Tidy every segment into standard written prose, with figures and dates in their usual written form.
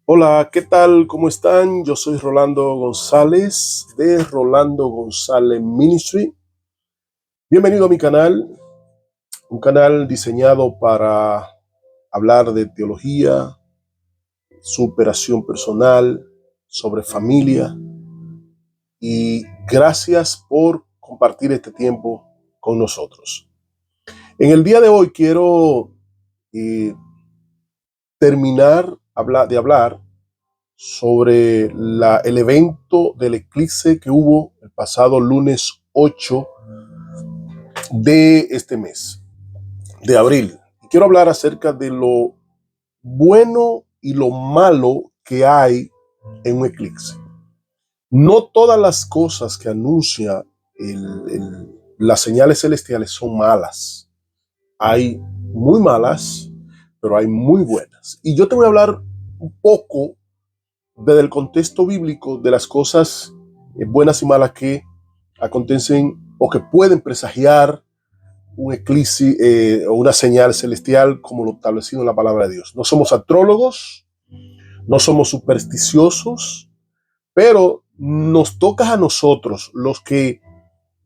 Hola, ¿qué tal? ¿Cómo están? Yo soy Rolando González de Rolando González Ministry. Bienvenido a mi canal, un canal diseñado para hablar de teología, superación personal, sobre familia, y gracias por compartir este tiempo con nosotros. En el día de hoy quiero eh, terminar de hablar sobre el evento del eclipse que hubo el pasado lunes 8 de este mes, de abril. Y quiero hablar acerca de lo bueno y lo malo que hay en un eclipse. No todas las cosas que anuncia las señales celestiales son malas. Hay muy malas, pero hay muy buenas. Y yo te voy a hablar un poco desde el contexto bíblico de las cosas buenas y malas que acontecen o que pueden presagiar un eclipse o una señal celestial como lo establecido en la palabra de Dios. No somos astrólogos, no somos supersticiosos, pero nos toca a nosotros, los que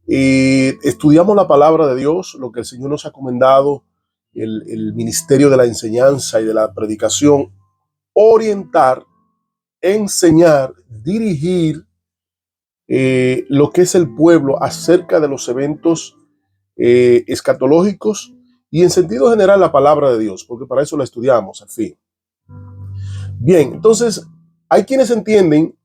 estudiamos la palabra de Dios, lo que el Señor nos ha encomendado, el ministerio de la enseñanza y de la predicación, orientar, enseñar, dirigir lo que es el pueblo acerca de los eventos escatológicos y en sentido general la palabra de Dios, porque para eso la estudiamos al fin. Bien, entonces hay quienes entienden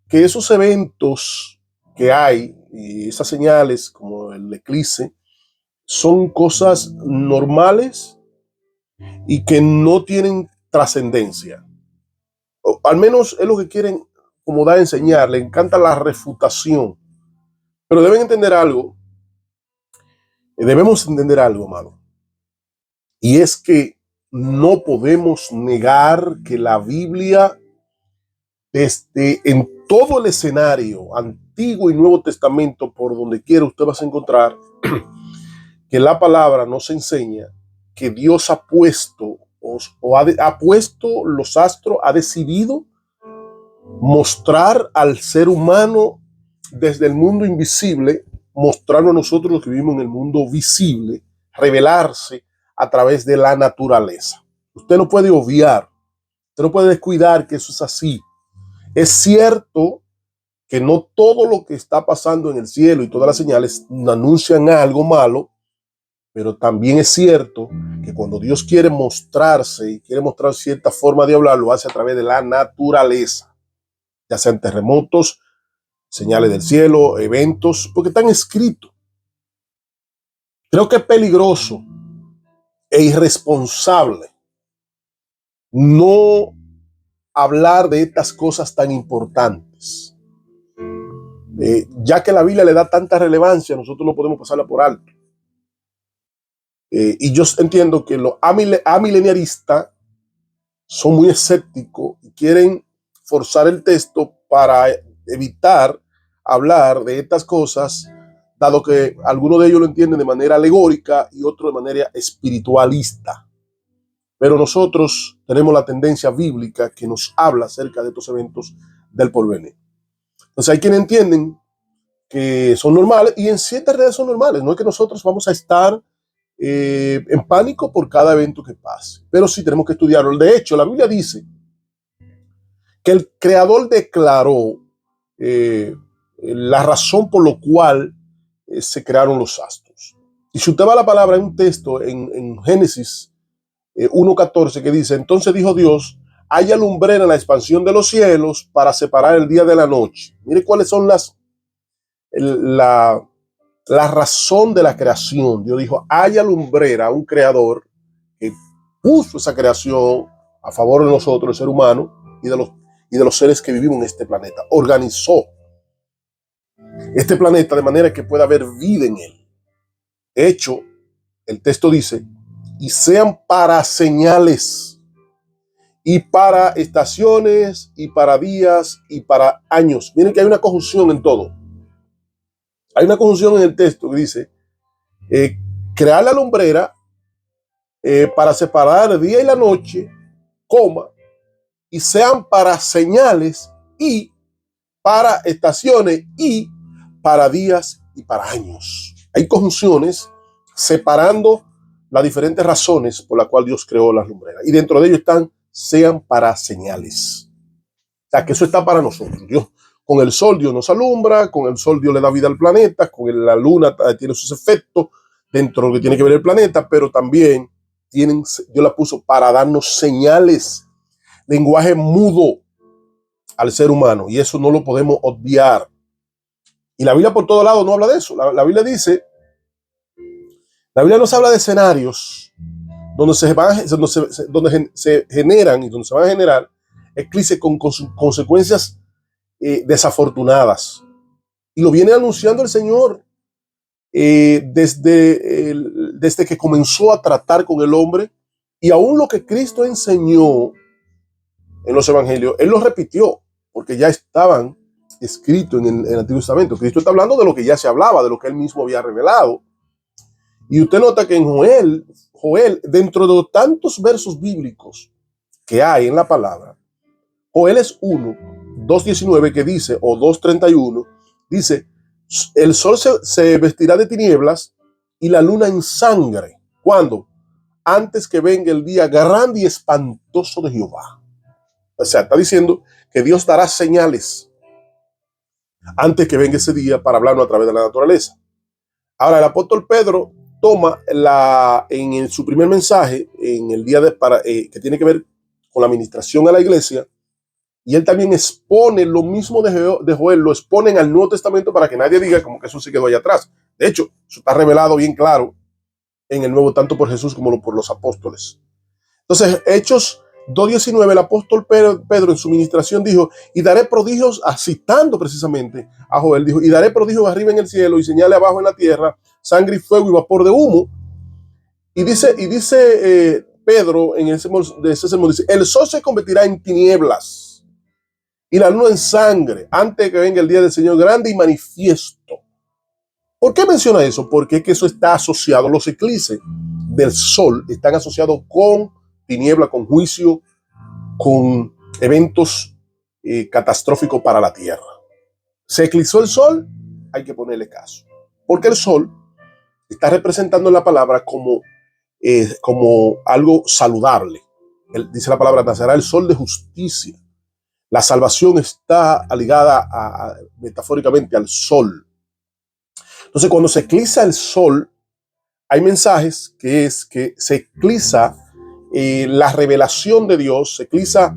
que esos eventos que hay, y esas señales como el eclipse, son cosas normales y que no tienen trascendencia. O al menos es lo que quieren como da a enseñar, le encanta la refutación. Pero debemos entender algo, mano. Y es que no podemos negar que la Biblia, desde en todo el escenario, Antiguo y Nuevo Testamento, por donde quiera usted va a encontrar, que la palabra nos enseña que Dios ha puesto ha puesto los astros, ha decidido mostrar al ser humano desde el mundo invisible, mostrarnos a nosotros los que vivimos en el mundo visible, revelarse a través de la naturaleza. Usted no puede obviar, usted no puede descuidar que eso es así. Es cierto que no todo lo que está pasando en el cielo y todas las señales anuncian algo malo, pero también es cierto que cuando Dios quiere mostrarse y quiere mostrar cierta forma de hablar, lo hace a través de la naturaleza, ya sean terremotos, señales del cielo, eventos, porque están escritos. Creo que es peligroso e irresponsable no hablar de estas cosas tan importantes. Ya que la Biblia le da tanta relevancia, nosotros no podemos pasarla por alto. Y yo entiendo que los amileniaristas son muy escépticos y quieren forzar el texto para evitar hablar de estas cosas, dado que algunos de ellos lo entienden de manera alegórica y otros de manera espiritualista. Pero nosotros tenemos la tendencia bíblica que nos habla acerca de estos eventos del porvenir. Entonces hay quienes entienden que son normales y en ciertas redes son normales. No es que nosotros vamos a estar en pánico por cada evento que pase, pero sí tenemos que estudiarlo. De hecho, la Biblia dice que el creador declaró la razón por la cual se crearon los astros. Y si usted va a la palabra, hay un texto en Génesis 1:14 que dice: entonces dijo Dios, haya lumbrera en la expansión de los cielos para separar el día de la noche. Mire cuáles son la razón de la creación. Dios dijo, haya lumbrera, un creador que puso esa creación a favor de nosotros, el ser humano, y de los seres que vivimos en este planeta. Organizó este planeta de manera que pueda haber vida en él. De hecho, el texto dice, y sean para señales, y para estaciones, y para días, y para años. Miren que hay una conjunción en todo. Hay una conjunción en el texto que dice, crear la lumbrera para separar el día y la noche, coma, y sean para señales y para estaciones y para días y para años. Hay conjunciones separando las diferentes razones por las cuales Dios creó las lumbreras. Y dentro de ellos están, sean para señales. O sea, que eso está para nosotros. Dios, con el sol Dios nos alumbra, con el sol Dios le da vida al planeta, con la luna tiene sus efectos dentro de lo que tiene que ver el planeta, pero también Dios la puso para darnos señales, lenguaje mudo al ser humano, y eso no lo podemos obviar. Y la Biblia por todos lados no habla de eso. La Biblia dice, la Biblia nos habla de escenarios donde se generan y donde se van a generar eclipses con consecuencias desafortunadas. Y lo viene anunciando el Señor desde que comenzó a tratar con el hombre, y aún lo que Cristo enseñó en los evangelios, Él lo repitió, porque ya estaban escritos en el Antiguo Testamento. Cristo está hablando de lo que ya se hablaba, de lo que Él mismo había revelado. Y usted nota que en Joel, dentro de los tantos versos bíblicos que hay en la palabra, Joel es 2:19 que dice, o 2:31, dice, el sol se vestirá de tinieblas y la luna en sangre. ¿Cuándo? Antes que venga el día grande y espantoso de Jehová. O sea, está diciendo que Dios dará señales antes que venga ese día para hablarnos a través de la naturaleza. Ahora, el apóstol Pedro toma en su primer mensaje, en el día que tiene que ver con la administración a la iglesia, y él también expone lo mismo de Joel, lo exponen al Nuevo Testamento para que nadie diga como que eso se quedó allá atrás. De hecho, eso está revelado bien claro en el Nuevo, tanto por Jesús como por los apóstoles. Entonces, Hechos 2:19, el apóstol Pedro en su ministración dijo, y daré prodigios, citando precisamente a Joel, dijo, y daré prodigios arriba en el cielo y señales abajo en la tierra, sangre y fuego y vapor de humo. Y dice Pedro en ese sermón, dice, el sol se convertirá en tinieblas y la luna en sangre antes que venga el día del Señor grande y manifiesto. ¿Por qué menciona eso? Porque es que eso está asociado, los eclipses del sol están asociados con tiniebla, con juicio, con eventos catastróficos para la tierra. Se eclipsó el sol, hay que ponerle caso, porque el sol está representando en la palabra como algo saludable. Dice la palabra, nacerá el sol de justicia. La salvación está ligada metafóricamente al sol. Entonces, cuando se eclipsa el sol, hay mensajes que es que se eclipsa la revelación de Dios, se eclipsa,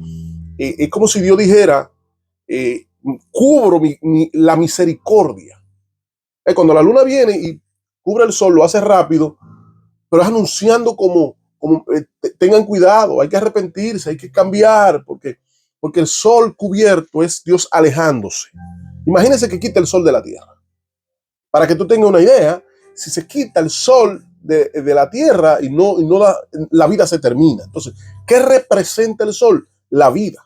es como si Dios dijera, cubro la misericordia. Cuando la luna viene y cubre el sol, lo hace rápido, pero es anunciando como tengan cuidado, hay que arrepentirse, hay que cambiar, porque el sol cubierto es Dios alejándose. Imagínense que quita el sol de la tierra. Para que tú tengas una idea, si se quita el sol de la tierra y no la vida se termina. Entonces, ¿qué representa el sol? La vida.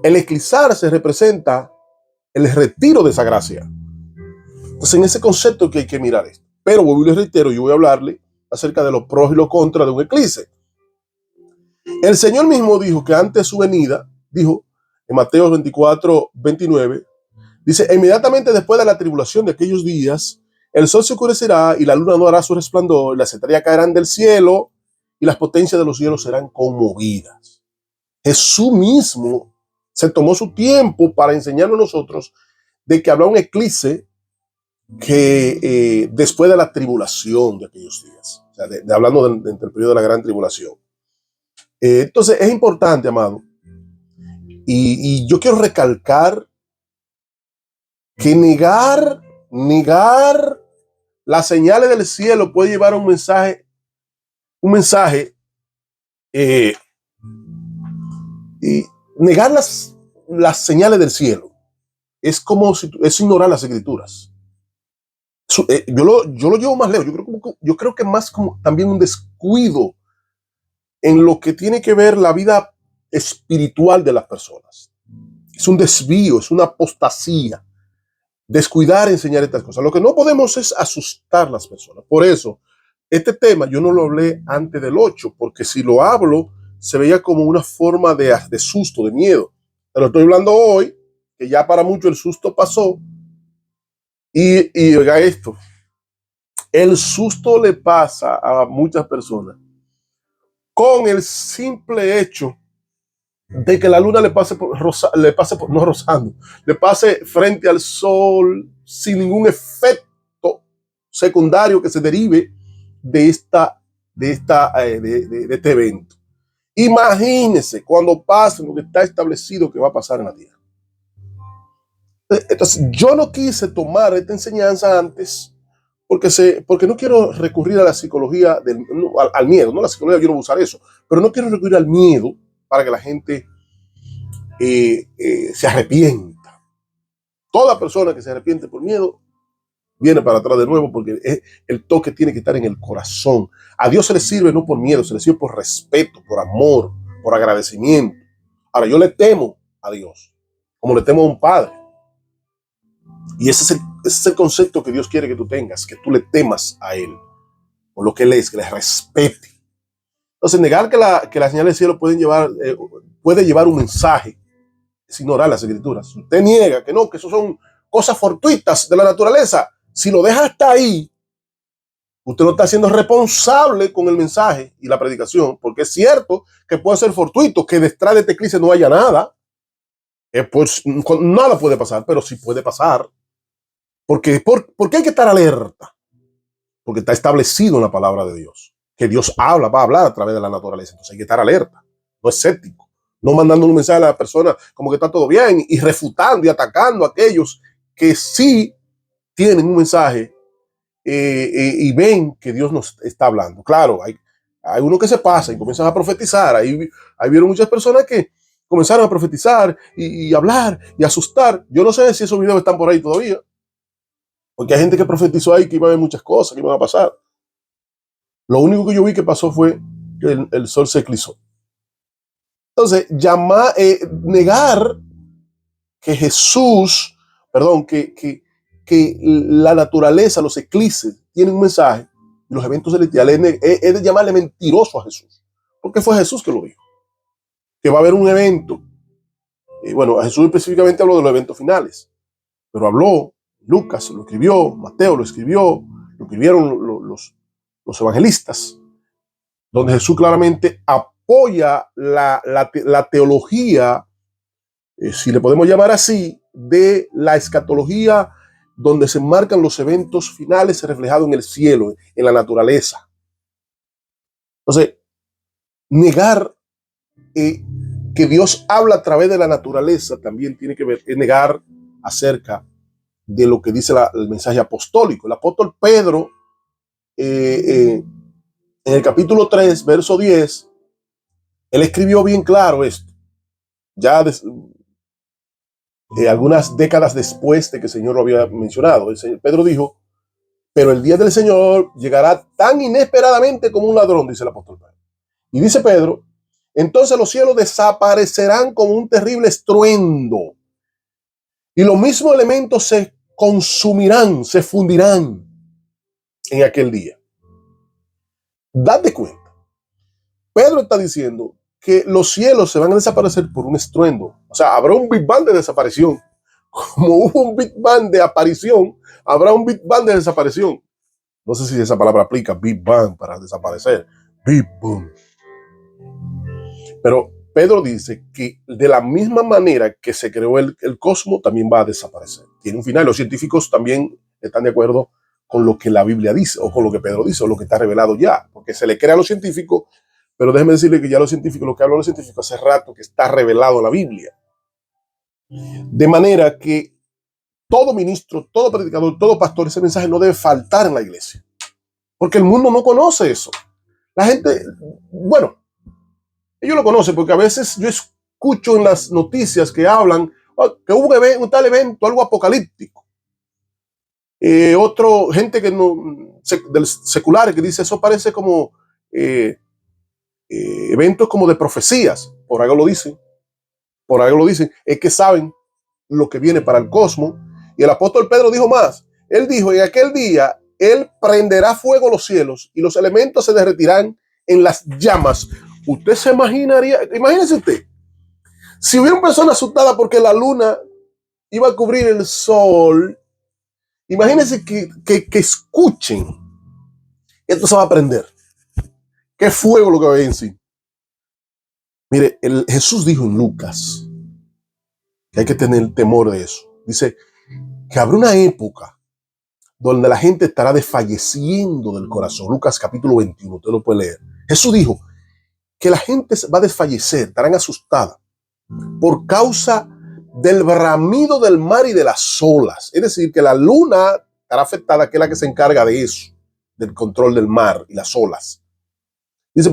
El eclipsarse representa el retiro de esa gracia. Entonces, en ese concepto que hay que mirar esto. Pero vuelvo y les reitero, yo voy a hablarle acerca de los pros y los contras de un eclipse. El Señor mismo dijo que antes de su venida, dijo en Mateo 24:29, dice, inmediatamente después de la tribulación de aquellos días, el sol se oscurecerá y la luna no hará su resplandor, y las estrellas caerán del cielo y las potencias de los cielos serán conmovidas. Jesús mismo se tomó su tiempo para enseñarnos a nosotros de que habrá un eclipse que después de la tribulación de aquellos días, o sea, hablando del periodo de la gran tribulación. Entonces es importante, amado, y yo quiero recalcar que negar las señales del cielo puede llevar a un mensaje y negar las señales del cielo es como si es ignorar las escrituras. Yo lo llevo más lejos. Yo creo que más como también un descuido en lo que tiene que ver la vida espiritual de las personas. Es un desvío, es una apostasía. Descuidar, enseñar estas cosas. Lo que no podemos es asustar a las personas. Por eso, este tema yo no lo hablé antes del 8, porque si lo hablo, se veía como una forma de susto, de miedo. Pero estoy hablando hoy, que ya para mucho el susto pasó. Y oiga esto, el susto le pasa a muchas personas con el simple hecho de que la luna le pase no rozando, le pase frente al sol sin ningún efecto secundario que se derive de este evento. Imagínense cuando pase lo que está establecido que va a pasar en la Tierra. Entonces, yo no quise tomar esta enseñanza antes porque no quiero recurrir a la psicología, al miedo, no la psicología, yo no voy a usar eso, pero no quiero recurrir al miedo para que la gente se arrepienta. Toda persona que se arrepiente por miedo viene para atrás de nuevo, porque el toque tiene que estar en el corazón. A Dios se le sirve no por miedo, se le sirve por respeto, por amor, por agradecimiento. Ahora, yo le temo a Dios, como le temo a un padre. Y ese es el concepto que Dios quiere que tú tengas, que tú le temas a Él, por lo que Él es, que le respete. Entonces, negar que las señales del cielo puede llevar un mensaje, es ignorar las escrituras. Si usted niega que no, que eso son cosas fortuitas de la naturaleza, si lo deja hasta ahí, usted no está siendo responsable con el mensaje y la predicación, porque es cierto que puede ser fortuito, que detrás de este eclipse no haya nada, pues nada puede pasar, pero sí puede pasar. ¿Por qué hay que estar alerta? Porque está establecido en la palabra de Dios, que Dios va a hablar a través de la naturaleza. Entonces hay que estar alerta, no escéptico, no mandando un mensaje a la persona como que está todo bien y refutando y atacando a aquellos que sí tienen un mensaje y ven que Dios nos está hablando. Claro, hay uno que se pasa y comienzan a profetizar. Ahí vieron muchas personas que comenzaron a profetizar y hablar y asustar. Yo no sé si esos videos están por ahí todavía, porque hay gente que profetizó ahí que iba a haber muchas cosas que iban a pasar. Lo único que yo vi que pasó fue que el sol se eclipsó. Entonces, negar que Jesús, perdón, que la naturaleza, los eclipses, tienen un mensaje, y los eventos celestiales, es de llamarle mentiroso a Jesús. Porque fue Jesús que lo dijo. Que va a haber un evento. Bueno, Jesús específicamente habló de los eventos finales, pero habló, Lucas lo escribió, Mateo lo escribió, lo escribieron los evangelistas, donde Jesús claramente apoya la teología, si le podemos llamar así, de la escatología, donde se marcan los eventos finales reflejados en el cielo, en la naturaleza. Entonces, negar que Dios habla a través de la naturaleza también tiene que ver, es negar acerca de lo que dice el mensaje apostólico. El apóstol Pedro, en el capítulo 3, verso 10, él escribió bien claro esto, ya algunas décadas después de que el Señor lo había mencionado. Pedro dijo, pero el día del Señor llegará tan inesperadamente como un ladrón, dice el apóstol Pedro. Y dice Pedro, entonces los cielos desaparecerán como un terrible estruendo, y los mismos elementos se consumirán, se fundirán en aquel día. Date cuenta. Pedro está diciendo que los cielos se van a desaparecer por un estruendo. O sea, habrá un Big Bang de desaparición. Como hubo un Big Bang de aparición, habrá un Big Bang de desaparición. No sé si esa palabra aplica, Big Bang, para desaparecer. Big Bang. Pero Pedro dice que de la misma manera que se creó el cosmos, también va a desaparecer. Tiene un final. Los científicos también están de acuerdo con lo que la Biblia dice, o con lo que Pedro dice, o lo que está revelado ya, porque se le crea a los científicos, pero déjenme decirle que ya los científicos, lo que hablan los científicos hace rato que está revelado en la Biblia. De manera que todo ministro, todo predicador, todo pastor, ese mensaje no debe faltar en la iglesia, porque el mundo no conoce eso. La gente, bueno, ellos lo conocen porque a veces yo escucho en las noticias que hablan que hubo un tal evento, algo apocalíptico. Gente que no, del seculares, que dice eso parece como eventos como de profecías. Por algo lo dicen. Es que saben lo que viene para el cosmos. Y el apóstol Pedro dijo más. Él dijo, en aquel día, él prenderá fuego los cielos y los elementos se derretirán en las llamas. Usted se imaginaría, imagínese usted, si hubiera una persona asustada porque la luna iba a cubrir el sol, imagínense que escuchen, esto se va a prender. ¿Qué fuego lo que va a decir? Mire, Jesús dijo en Lucas que hay que tener temor de eso. Dice que habrá una época donde la gente estará desfalleciendo del corazón. Lucas capítulo 21, usted lo puede leer. Jesús dijo que la gente va a desfallecer, estarán asustadas por causa del bramido del mar y de las olas. Es decir, que la luna estará afectada, que es la que se encarga de eso, del control del mar y las olas. Dice,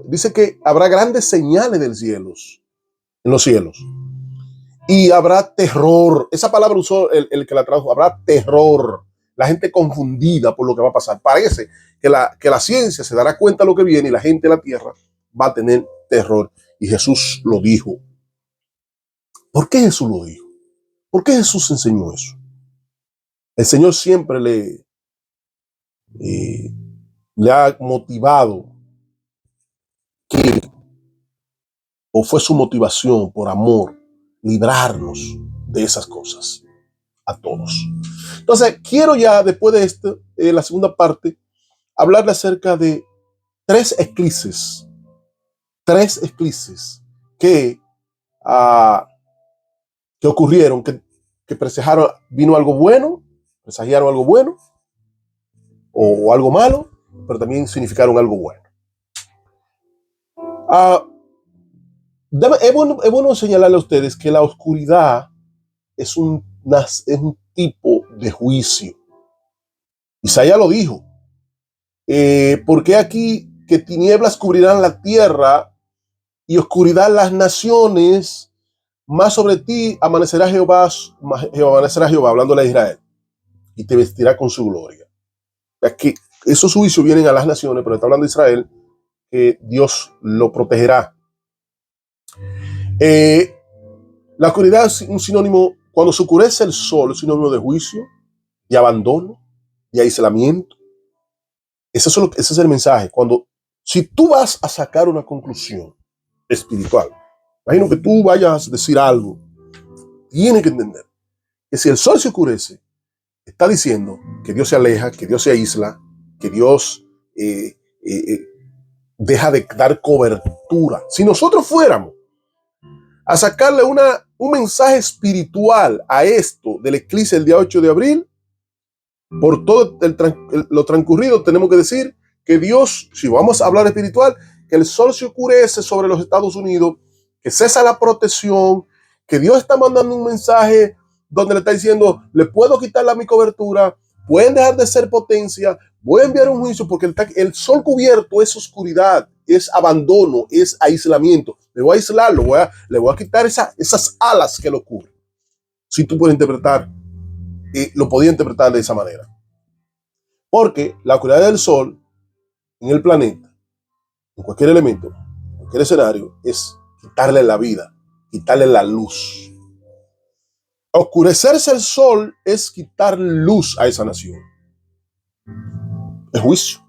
dice que habrá grandes señales del cielos, en los cielos. Y habrá terror. Esa palabra usó el que la tradujo. Habrá terror. La gente confundida por lo que va a pasar. Parece que la ciencia se dará cuenta de lo que viene y la gente de la tierra va a tener terror. Y Jesús lo dijo. ¿Por qué Jesús lo dijo? ¿Por qué Jesús enseñó eso? El Señor siempre le ha motivado que, o fue su motivación por amor, librarnos de esas cosas a todos. Entonces, quiero ya después de esto, la segunda parte, hablarle acerca de tres eclipses que ocurrieron, que presagiaron, vino algo bueno, presagiaron algo bueno o algo malo, pero también significaron algo bueno. Es bueno señalarle a ustedes que la oscuridad es un tipo de juicio. Isaías lo dijo. Porque aquí que tinieblas cubrirán la tierra y oscuridad las naciones, más sobre ti amanecerá Jehová, hablándole a Israel, y te vestirá con su gloria. Aquí, esos juicios vienen a las naciones, pero está hablando de Israel, que Dios lo protegerá. La oscuridad es un sinónimo, cuando se oscurece el sol, es sinónimo de juicio, de abandono, de aislamiento. Ese es el mensaje. Si tú vas a sacar una conclusión espiritual, imagino que tú vayas a decir algo, tienes que entender que si el sol se oscurece, está diciendo que Dios se aleja, que Dios se aísla, que Dios deja de dar cobertura. Si nosotros fuéramos a sacarle un mensaje espiritual a esto del eclipse el día 8 de abril, por todo lo transcurrido, tenemos que decir que Dios, si vamos a hablar espiritual, que el sol se oscurece sobre los Estados Unidos, que cesa la protección, que Dios está mandando un mensaje donde le está diciendo, le puedo quitar mi cobertura, pueden dejar de ser potencia, voy a enviar un juicio, porque el sol cubierto es oscuridad, es abandono, es aislamiento. Le voy a aislar, le voy a quitar esas alas que lo cubren. Si tú puedes interpretar, lo podía interpretar de esa manera. Porque la oscuridad del sol en el planeta, en cualquier elemento, en cualquier escenario, es quitarle la vida, quitarle la luz. Oscurecerse el sol es quitar luz a esa nación. Es juicio.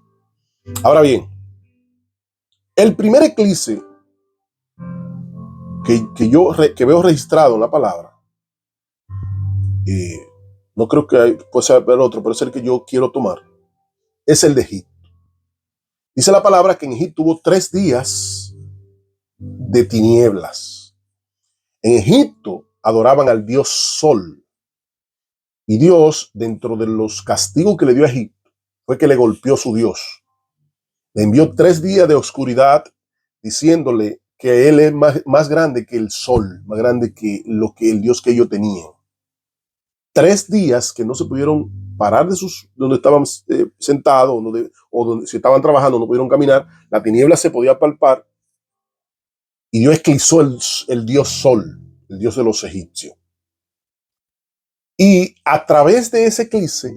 Ahora bien, el primer eclipse que veo registrado en la palabra, no creo que pueda haber otro, pero es el que yo quiero tomar, es el de Egipto. Dice la palabra que en Egipto hubo 3 días de tinieblas. En Egipto adoraban al dios Sol. Y Dios, dentro de los castigos que le dio a Egipto, fue que le golpeó su Dios. Le envió 3 días de oscuridad, diciéndole que él es más grande que el sol, más grande que el Dios que ellos tenían. 3 días que no se pudieron parar de donde estaban sentados, o donde si estaban trabajando, no pudieron caminar. La tiniebla se podía palpar. Y Dios eclipsó el dios Sol, el dios de los egipcios. Y a través de ese eclipse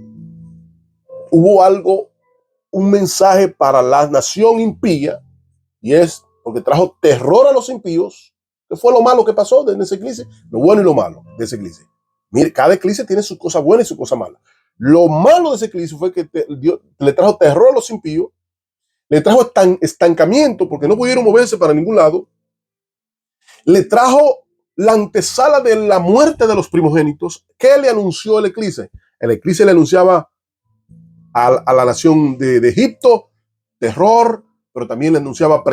hubo un mensaje para la nación impía, y es porque trajo terror a los impíos. ¿Qué fue lo malo que pasó en ese eclipse? Lo bueno y lo malo de ese eclipse. Mire, cada eclipse tiene sus cosas buenas y sus cosas malas. Lo malo de ese eclipse fue que Dios le trajo terror a los impíos, le trajo estancamiento porque no pudieron moverse para ningún lado, le trajo la antesala de la muerte de los primogénitos. ¿Qué le anunció el eclipse? El eclipse le anunciaba a la nación de Egipto terror, pero también le anunciaba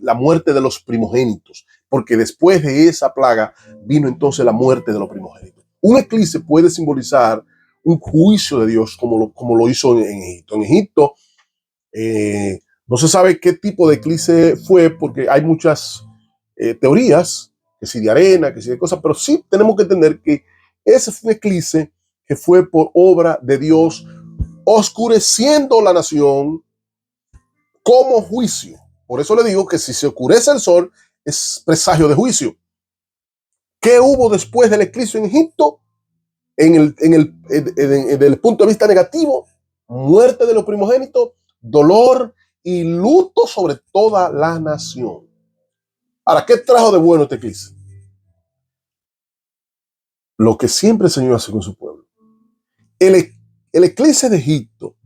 la muerte de los primogénitos, porque después de esa plaga vino entonces la muerte de los primogénitos. Un eclipse puede simbolizar un juicio de Dios como lo hizo en Egipto. En Egipto no se sabe qué tipo de eclipse fue, porque hay muchas teorías, que si de arena, que si de cosas, pero sí tenemos que entender que ese fue un eclipse que fue por obra de Dios, oscureciendo la nación como juicio. Por eso le digo que si se oscurece el sol, es presagio de juicio. ¿Qué hubo después del eclipse en Egipto? Desde el punto de vista negativo, muerte de los primogénitos, dolor y luto sobre toda la nación. Ahora, ¿qué trajo de bueno este eclipse? Lo que siempre el Señor hace con su pueblo. El eclipse de Egipto,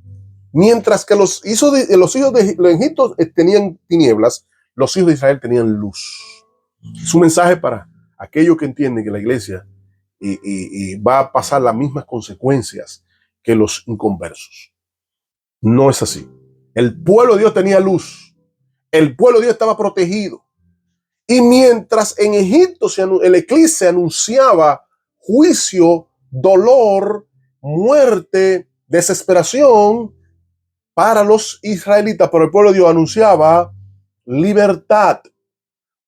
mientras que los hijos de los Egipto tenían tinieblas, los hijos de Israel tenían luz. Es un mensaje para aquellos que entienden que la iglesia y va a pasar las mismas consecuencias que los inconversos. No es así. El pueblo de Dios tenía luz. El pueblo de Dios estaba protegido. Y mientras en Egipto el eclipse anunciaba juicio, dolor, muerte, desesperación para los israelitas, pero el pueblo de Dios anunciaba libertad,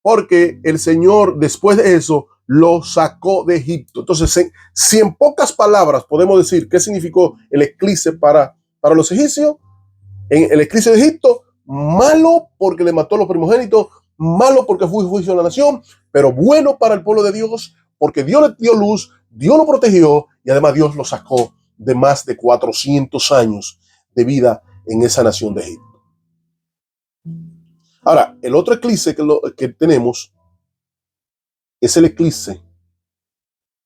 porque el Señor después de eso lo sacó de Egipto. Entonces, si en pocas palabras podemos decir qué significó el eclipse para los egipcios, en el eclipse de Egipto, malo porque le mató a los primogénitos, malo porque fue juicio a la nación, pero bueno para el pueblo de Dios, porque Dios le dio luz, Dios lo protegió y además Dios lo sacó de más de 400 años de vida en esa nación de Egipto. Ahora, el otro eclipse que tenemos es el eclipse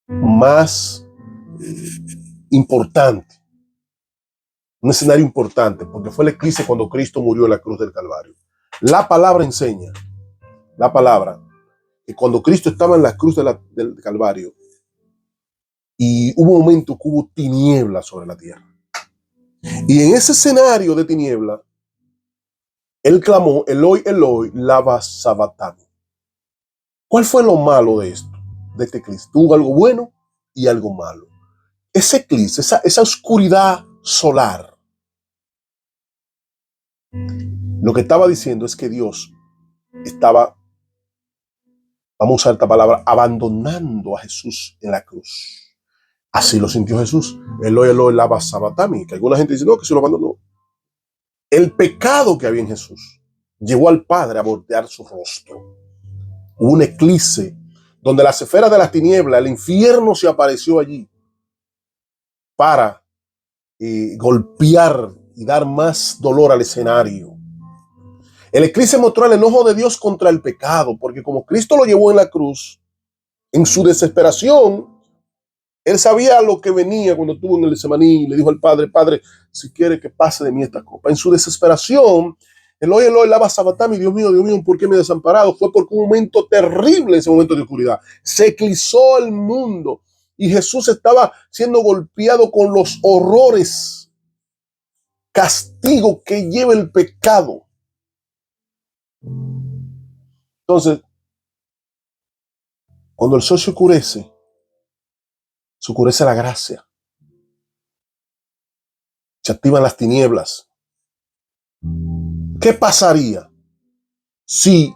más importante, un escenario importante, porque fue el eclipse cuando Cristo murió en la cruz del Calvario. La palabra enseña, la palabra, que cuando Cristo estaba en la cruz del Calvario, y hubo un momento que hubo tiniebla sobre la tierra. Y en ese escenario de tiniebla, él clamó, Eloi, Eloi, lama sabachthani. ¿Cuál fue lo malo de esto? De este eclipse. Tuvo algo bueno y algo malo. Ese eclipse, esa oscuridad solar, lo que estaba diciendo es que Dios estaba, vamos a usar esta palabra, abandonando a Jesús en la cruz. Así lo sintió Jesús. Eloi, Eloi, lama sabachthani. Que alguna gente dice, no, que se lo abandonó. El pecado que había en Jesús llevó al Padre a voltear su rostro. Hubo un eclipse donde las esferas de las tinieblas, el infierno se apareció allí para golpear y dar más dolor al escenario. El eclipse mostró el enojo de Dios contra el pecado, porque como Cristo lo llevó en la cruz, en su desesperación, él sabía lo que venía cuando estuvo en el Getsemaní y le dijo al Padre, Padre, si quiere que pase de mí esta copa. En su desesperación, Eloi, Eloi, lama sabachthani, Dios mío, ¿por qué me he desamparado? Fue porque un momento terrible, ese momento de oscuridad. Se eclipsó el mundo y Jesús estaba siendo golpeado con los horrores, castigo que lleva el pecado. Entonces, cuando el sol se oscurece la gracia, se activan las tinieblas. ¿Qué pasaría si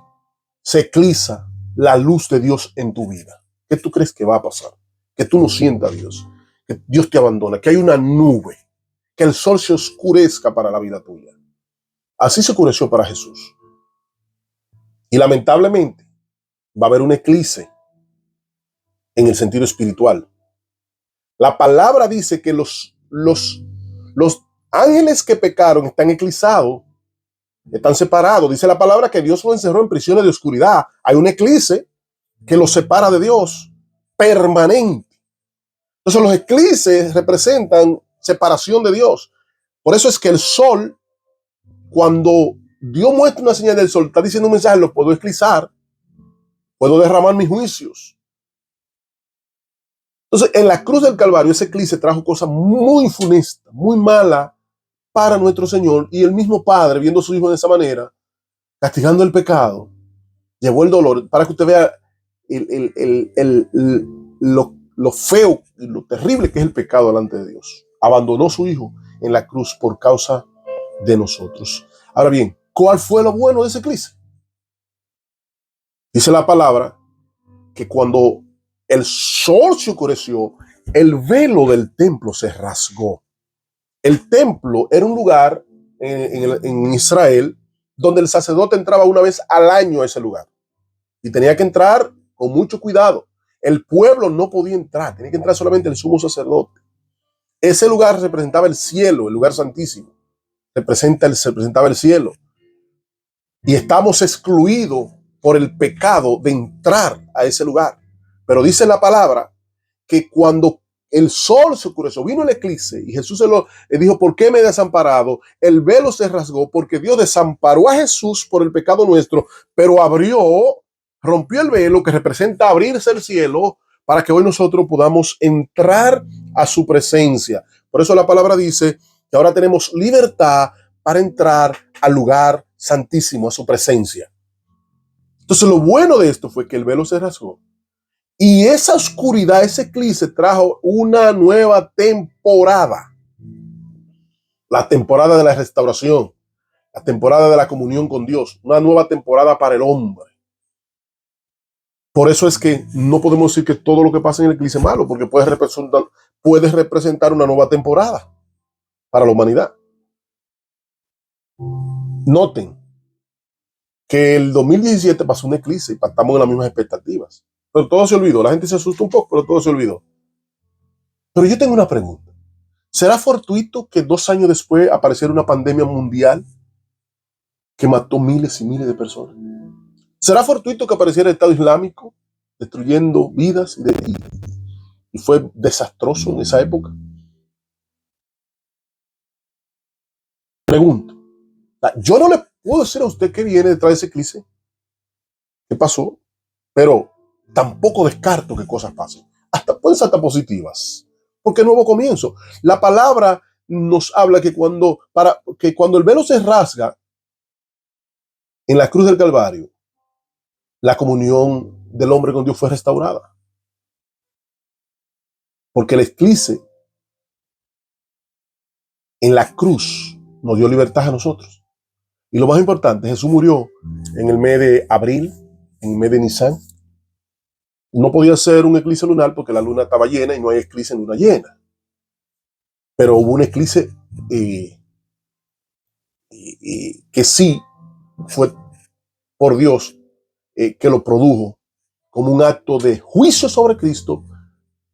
se eclipsa la luz de Dios en tu vida? ¿Qué tú crees que va a pasar? Que tú no sientas a Dios, que Dios te abandona, que hay una nube, que el sol se oscurezca para la vida tuya. Así se oscureció para Jesús. Y lamentablemente va a haber un eclipse en el sentido espiritual. La palabra dice que los ángeles que pecaron están eclipsados, están separados. Dice la palabra que Dios los encerró en prisiones de oscuridad. Hay un eclipse que los separa de Dios, permanente. Entonces los eclipses representan separación de Dios. Por eso es que el sol, cuando Dios muestra una señal del sol, está diciendo un mensaje, lo puedo eclipsar, puedo derramar mis juicios. Entonces, en la cruz del Calvario, ese eclipse trajo cosas muy funestas, muy malas para nuestro Señor, y el mismo Padre, viendo a su Hijo de esa manera, castigando el pecado, llevó el dolor, para que usted vea lo feo y lo terrible que es el pecado delante de Dios. Abandonó a su Hijo en la cruz por causa de nosotros. Ahora bien, ¿cuál fue lo bueno de ese eclipse? Dice la palabra que cuando el sol se oscureció, el velo del templo se rasgó. El templo era un lugar en Israel donde el sacerdote entraba una vez al año a ese lugar y tenía que entrar con mucho cuidado. El pueblo no podía entrar, tenía que entrar solamente el sumo sacerdote. Ese lugar representaba el cielo, el lugar santísimo. Representaba el cielo. Y estamos excluidos por el pecado de entrar a ese lugar. Pero dice la palabra que cuando el sol se oscureció, vino el eclipse y Jesús le dijo, ¿por qué me he desamparado? El velo se rasgó porque Dios desamparó a Jesús por el pecado nuestro, pero rompió el velo que representa abrirse el cielo para que hoy nosotros podamos entrar a su presencia. Por eso la palabra dice que ahora tenemos libertad para entrar al lugar santísimo, a su presencia. Entonces lo bueno de esto fue que el velo se rasgó. Y esa oscuridad, ese eclipse trajo una nueva temporada. La temporada de la restauración, la temporada de la comunión con Dios, una nueva temporada para el hombre. Por eso es que no podemos decir que todo lo que pasa en el eclipse es malo, porque puede representar una nueva temporada para la humanidad. Noten que el 2017 pasó un eclipse y estamos en las mismas expectativas. Pero todo se olvidó. La gente se asustó un poco, pero todo se olvidó. Pero yo tengo una pregunta. ¿Será fortuito que 2 años después apareciera una pandemia mundial que mató miles y miles de personas? ¿Será fortuito que apareciera el Estado Islámico destruyendo vidas y fue desastroso en esa época? Pregunto. Yo no le puedo decir a usted qué viene detrás de ese eclipse, qué pasó, pero tampoco descarto que cosas pasen. Pueden ser hasta positivas, porque nuevo comienzo. La palabra nos habla que cuando el velo se rasga en la cruz del Calvario, la comunión del hombre con Dios fue restaurada. Porque el eclipse en la cruz nos dio libertad a nosotros. Y lo más importante, Jesús murió en el mes de abril, en el mes de Nisan. No podía ser un eclipse lunar porque la luna estaba llena y no hay eclipse en luna llena. Pero hubo un eclipse que sí fue por Dios que lo produjo como un acto de juicio sobre Cristo,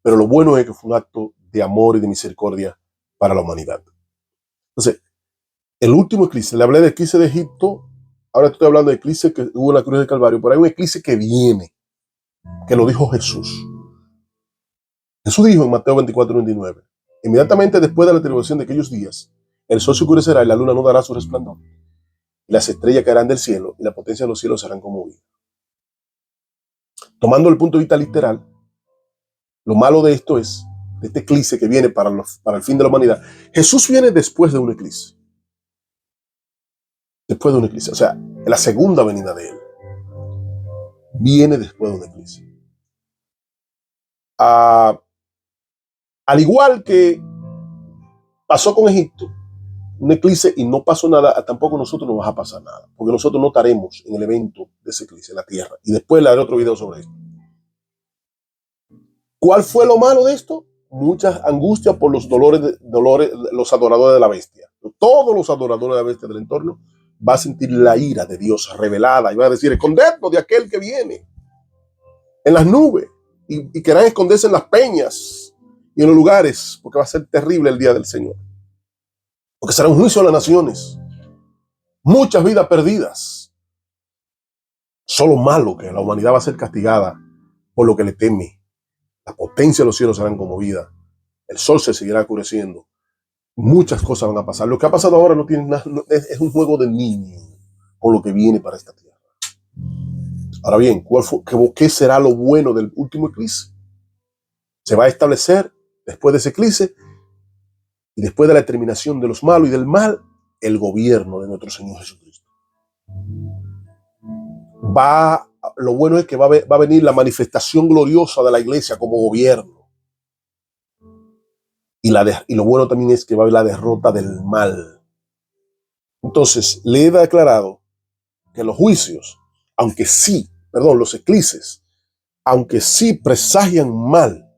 pero lo bueno es que fue un acto de amor y de misericordia para la humanidad. Entonces, el último eclipse, le hablé del eclipse de Egipto, ahora estoy hablando del eclipse que hubo en la cruz del Calvario, pero hay un eclipse que viene, que lo dijo Jesús. Jesús dijo en Mateo 24:29, inmediatamente después de la tribulación de aquellos días, el sol se oscurecerá y la luna no dará su resplandor, y las estrellas caerán del cielo y la potencia de los cielos serán conmovidas. Tomando el punto de vista literal, lo malo de esto es, de este eclipse que viene para el fin de la humanidad, Jesús viene después de un eclipse. Después de un eclipse, o sea, la segunda venida de él viene después de un eclipse. Al igual que pasó con Egipto, un eclipse y no pasó nada, tampoco nosotros nos va a pasar nada, porque nosotros no estaremos en el evento de ese eclipse en la Tierra. Y después le haré otro video sobre esto. ¿Cuál fue lo malo de esto? Muchas angustias por los dolores, los adoradores de la bestia. Todos los adoradores de la bestia del entorno va a sentir la ira de Dios revelada y va a decir, escondednos de aquel que viene en las nubes y querrán esconderse en las peñas y en los lugares, porque va a ser terrible el día del Señor. Porque será un juicio a las naciones. Muchas vidas perdidas. Solo malo que la humanidad va a ser castigada por lo que le teme. La potencia de los cielos serán conmovidas. El sol se seguirá oscureciendo. muchas cosas van a pasar. Lo que ha pasado ahora no tiene nada, es un juego de niños con lo que viene para esta tierra. Ahora bien, ¿qué será lo bueno del último eclipse? Se va a establecer después de ese eclipse y después de la terminación de los malos y del mal, el gobierno de nuestro Señor Jesucristo. Lo bueno es que va a venir la manifestación gloriosa de la iglesia como gobierno. Y lo bueno también es que va a haber la derrota del mal. Entonces, le he declarado que los juicios, los eclipses, aunque sí presagian mal,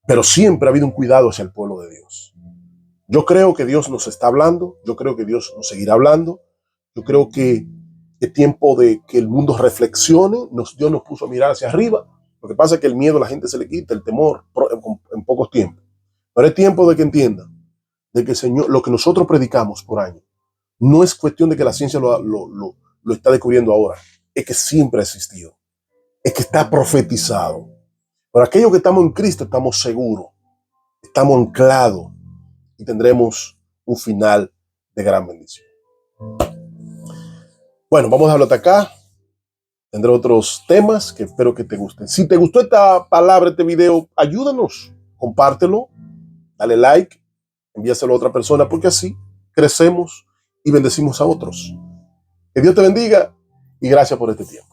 pero siempre ha habido un cuidado hacia el pueblo de Dios. Yo creo que Dios nos está hablando, yo creo que Dios nos seguirá hablando, yo creo que es tiempo de que el mundo reflexione. Dios nos puso a mirar hacia arriba. Lo que pasa es que el miedo a la gente se le quita, el temor en pocos tiempos. Pero es tiempo de que entiendan de que el Señor, lo que nosotros predicamos por años, no es cuestión de que la ciencia lo está descubriendo ahora, es que siempre ha existido, es que está profetizado. Pero aquellos que estamos en Cristo estamos seguros, estamos anclados y tendremos un final de gran bendición. Bueno, vamos a dejarlo hasta acá. Tendré otros temas que espero que te gusten. Si te gustó esta palabra, este video, ayúdanos, compártelo, dale like, envíaselo a otra persona, porque así crecemos y bendecimos a otros. Que Dios te bendiga y gracias por este tiempo.